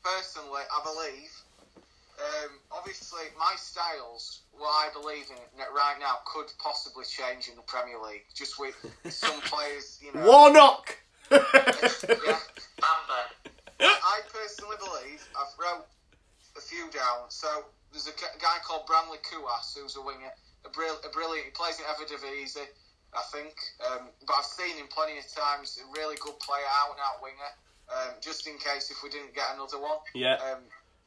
personally, I believe, obviously, my styles, what I believe in right now, could possibly change in the Premier League. Just with some players, Warnock! Yeah. I personally believe, I've wrote a few down. So, there's a guy called Branley Kouas, who's a winger. A brilliant, he plays in Eredivisie, I think. But I've seen him plenty of times. A really good player, out-and-out winger. Just in case if we didn't get another one. Yeah.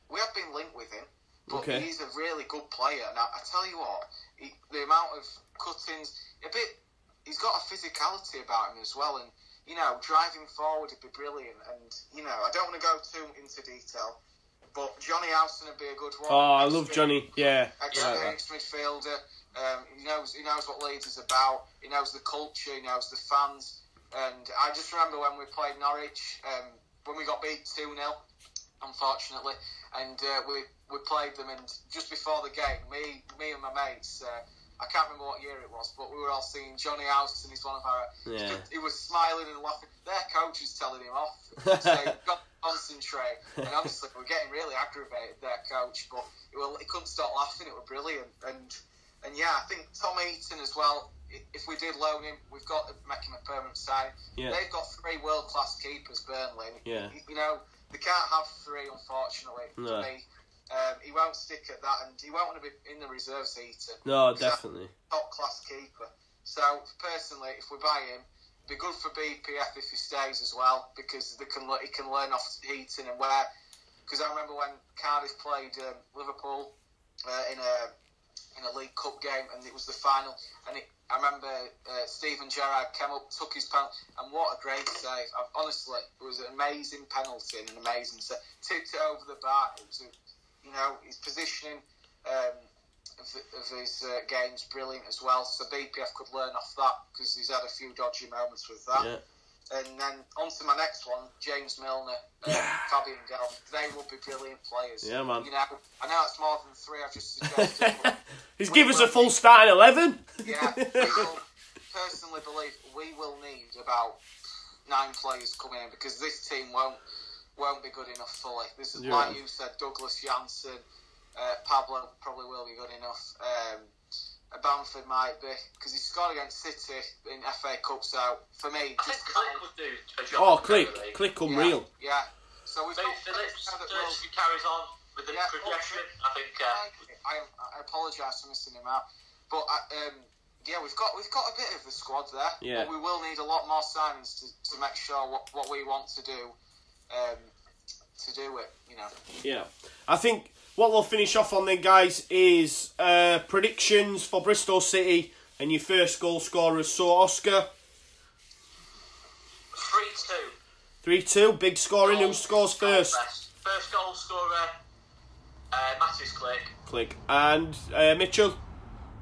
We have been linked with him, but he's a really good player. Now, I tell you what, the amount of cuttings, he's got a physicality about him as well, and, driving forward would be brilliant, and, I don't want to go too into detail, but Johnny Howson would be a good one. Oh, I love Johnny, yeah. Experienced midfielder, he knows what Leeds is about, he knows the culture, he knows the fans, and I just remember when we played Norwich, when we got beat 2-0, unfortunately, and we played them, and just before the game, me and my mates, I can't remember what year it was, but we were all singing Johnny House, and he's one of our. Yeah. He was smiling and laughing. Their coach was telling him off, saying, "Got to concentrate." And honestly, we're getting really aggravated. Their coach, but he couldn't stop laughing. It was brilliant, and yeah, I think Tom Eaton as well. If we did loan him, we've got to make him a permanent signing. Yeah. They've got 3 world-class keepers, Burnley. Yeah. They can't have 3, unfortunately, for me. He won't stick at that, and he won't want to be in the reserves heating. No, definitely. Top class keeper. So personally, if we buy him, it'd be good for BPF if he stays as well, because he can learn off heating and where. Because I remember when Cardiff played Liverpool in a League Cup game, and it was the final, and I remember Steven Gerrard came up, took his penalty, and what a great save! Honestly, it was an amazing penalty and an amazing save. Tipped it over the bar. It was, his positioning of his game's brilliant as well. So BPF could learn off that, because he's had a few dodgy moments with that. Yeah. And then on to my next one, James Milner, Fabian Gell. They will be brilliant players. Yeah, man. I know it's more than 3 I've just suggested. He's give us a full starting 11. Yeah, personally believe we will need about 9 players coming in, because this team won't be good enough fully. This is like you said, Douglas Janssen, Pablo probably will be good enough. Bamford might be, because he scored against City in FA Cup. So for me, I think Click would do a job. Click unreal. Yeah. So we've got Phillips who carries on with the progression. I think. I apologise for missing him out, but we've got a bit of a squad there. Yeah. But we will need a lot more signings to make sure what we want to do. To do it, Yeah, I think what we'll finish off on then, guys, is predictions for Bristol City and your first goal scorers. So, Oscar? 3-2. 3-2, big scoring. Who scores first? First goal scorer, Mattis Click. And Mitchell?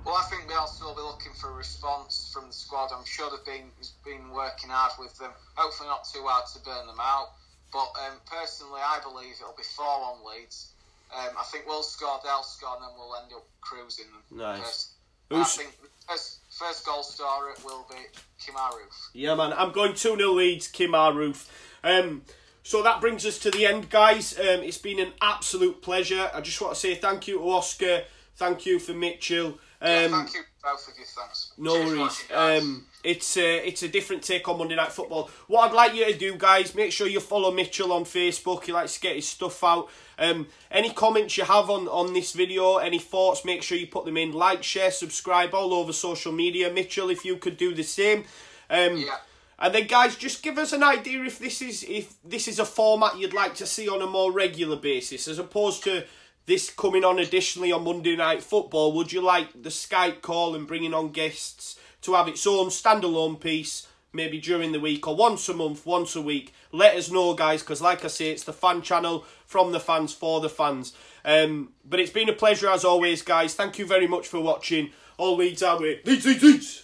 Well, I think they'll still be looking for a response from the squad. I'm sure he's been working hard with them. Hopefully not too hard to burn them out. But personally, I believe it'll be 4-1 Leeds. I think we'll score, they'll score, and then we'll end up cruising them. Nice. I think the first goal scorer will be Kim Aroof. Yeah, man. I'm going 2-0 Leeds, Kim Aroof. So that brings us to the end, guys. It's been an absolute pleasure. I just want to say thank you to Oscar. Thank you for Mitchell. Thank you, both of you. Thanks. No worries. It's a different take on Monday Night Football. What I'd like you to do, guys, make sure you follow Mitchell on Facebook. He likes to get his stuff out. Any comments you have on this video, any thoughts, make sure you put them in. Like, share, subscribe all over social media. Mitchell, if you could do the same. And then, guys, just give us an idea if this is a format you'd like to see on a more regular basis, as opposed to this coming on additionally on Monday Night Football. Would you like the Skype call and bringing on guests to have its own standalone piece, maybe during the week or once a month, once a week? Let us know, guys, because like I say, it's the fan channel from the fans for the fans. But it's been a pleasure as always, guys. Thank you very much for watching. All Leeds our way. Leeds, Leeds, Leeds!